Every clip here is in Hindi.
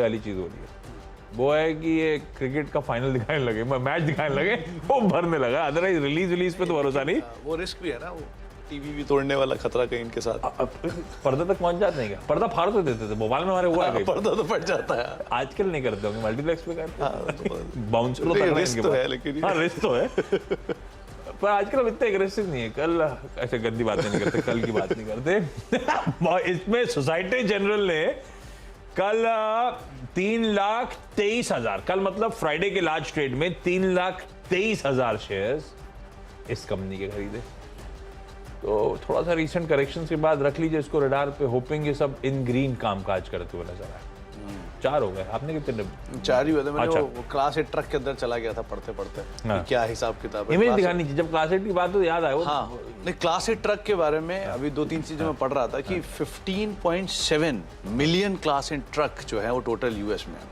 वाली चीज हो रही है वो है कि ये क्रिकेट का फाइनल दिखाने लगे, मैच दिखाने लगे, वो भरने लगा। अदरवाइज रिलीज पे तो भरोसा नहीं। वो रिस्क भी है ना, वो टीवी भी तोड़ने वाला खतरा कहीं इनके साथ। पर्दा तक पहुंच जाते हैं क्या? पर्दा फाड़ तो देते थे मोबाइल में हमारे, हुआ है पर्दा तो फट जाता है। आजकल नहीं करते होंगे, मल्टीप्लेक्स पे करते। बाउंसर तो रिस्क तो है, लेकिन हाँ रिस्क तो है पर आजकल अब इतना एग्रेसिव नहीं है। कल ऐसे गंदी बातें नहीं करते, कल की बात नहीं करते। इसमें सोसाइटी जनरल ने कल 3,23,000, कल मतलब फ्राइडे के लार्ज ट्रेड में 3,23,000 शेयर्स इस कंपनी के खरीदे। तो थोड़ा सा रीसेंट करेक्शंस के बाद रख लीजिए इसको रडार पे, होपिंग ये सब इन ग्रीन कामकाज करते हुए नजर आए। 4 हो गए, आपने कितने? 4 ही हुए थे। मैंने अच्छा। वो क्लास 8 ट्रक के अंदर चला गया था पढ़ते पढ़ते। हाँ। क्या हिसाब किताब है। इमेज दिखानी चाहिए, जब क्लास 8 की बात तो याद आया वो। हाँ, नहीं क्लास 8 ट्रक के बारे में अभी 2-3 चीजें मैं पढ़ रहा था कि 15.7 मिलियन क्लास 8 ट्रक जो है वो टोटल यूएस में है।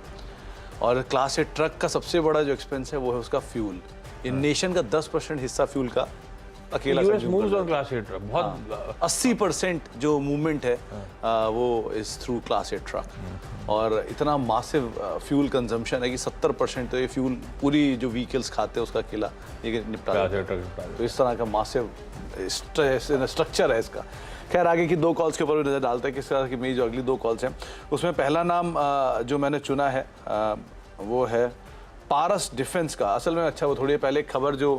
और क्लास 8 ट्रक का सबसे बड़ा जो एक्सपेंस है वो है उसका फ्यूल। इन नेशन का 10% हिस्सा फ्यूल का अकेला US moves on class 8 truck. बहुत 80% जो मूवमेंट है वो इज थ्रू क्लास 8 ट्रक। और इतना मासिव फ्यूल कंजम्पशन है कि 70% तो ये फ्यूल पूरी जो व्हीकल्स खाते हैं उसका अकेला ये निपटा देता है। तो इस तरह का मासिव स्ट्रक्चर है इसका। खैर आगे की 2 कॉल्स के ऊपर भी नजर डालते हैं किस तरह की मेरी जो अगली 2 कॉल्स हैं उसमें पहला नाम जो मैंने चुना है वो है पारस डिफेंस का। असल में अच्छा वो थोड़ी पहले एक खबर जो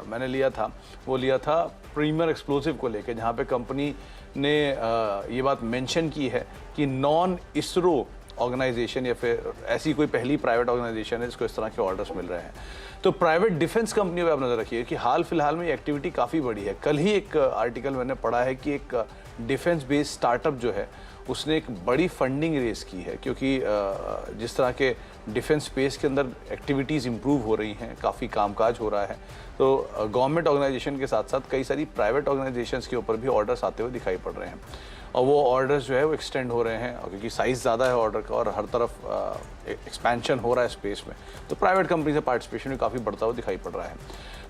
मैंने लिया था वो लिया था प्रीमियर एक्सप्लोसिव को लेकर, जहाँ पे कंपनी ने ये बात मेंशन की है कि नॉन इसरो ऑर्गेनाइजेशन या फिर ऐसी कोई पहली प्राइवेट ऑर्गेनाइजेशन है जिसको इस तरह के ऑर्डर्स मिल रहे हैं। तो प्राइवेट डिफेंस कंपनियों पे आप नजर रखिए कि हाल फिलहाल में ये एक्टिविटी काफ़ी बड़ी है। कल ही एक आर्टिकल मैंने पढ़ा है कि एक डिफेंस बेस्ड स्टार्टअप जो है उसने एक बड़ी फंडिंग रेस की है, क्योंकि जिस तरह के डिफेंस स्पेस के अंदर एक्टिविटीज़ इंप्रूव हो रही हैं, काफ़ी कामकाज हो रहा है। तो गवर्नमेंट ऑर्गेनाइजेशन के साथ साथ कई सारी प्राइवेट ऑर्गेनाइजेशंस के ऊपर भी ऑर्डर्स आते हुए दिखाई पड़ रहे हैं और वो ऑर्डर्स जो है वो एक्सटेंड हो रहे हैं क्योंकि साइज़ ज़्यादा है ऑर्डर का और हर तरफ एक्सपेंशन हो रहा है स्पेस में। तो प्राइवेट कंपनी से पार्टिसिपेशन भी काफ़ी बढ़ता हुआ दिखाई पड़ रहा है।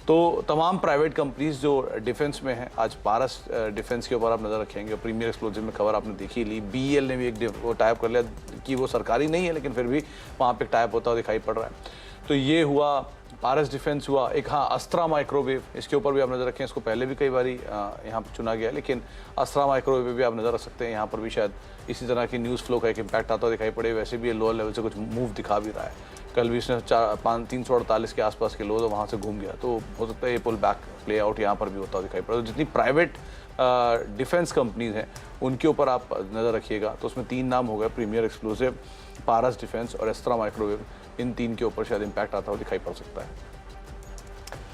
तो तमाम प्राइवेट कंपनीज जो डिफेंस में हैं, आज पारस डिफेंस के ऊपर आप नज़र रखेंगे। प्रीमियर एक्सप्लोसिव में खबर आपने देखी ली, BEL ने भी एक वो टाइप कर लिया कि वो सरकारी नहीं है लेकिन फिर भी वहाँ पे टाइप होता हुआ दिखाई पड़ रहा है। तो ये हुआ, पारस डिफेंस हुआ। एक हाँ अस्त्रा माइक्रोवेव, इसके ऊपर भी आप नज़र रखें। इसको पहले भी कई बारी यहाँ पर चुना गया, लेकिन अस्त्रा माइक्रोवेव भी आप नज़र रख सकते हैं। यहाँ पर भी शायद इसी तरह की न्यूज़ फ्लो का एक इम्पैक्ट आता हुआ दिखाई पड़े। वैसे भी ये लोअर लेवल से कुछ मूव दिखा भी रहा है। कल भी इसने 348 के आसपास के लो तो वहाँ से घूम गया, तो हो सकता है ये पुल बैक प्ले आउट यहाँ पर भी होता दिखाई पड़ा। तो जितनी प्राइवेट डिफेंस कंपनीज हैं उनके ऊपर आप नज़र रखिएगा। तो उसमें 3 नाम हो गए, प्रीमियर एक्सप्लोसिव, पारस डिफेंस और अस्त्रा माइक्रोवेव। इन 3 के ऊपर शायद इम्पैक्ट आता हुआ दिखाई पड़ सकता है।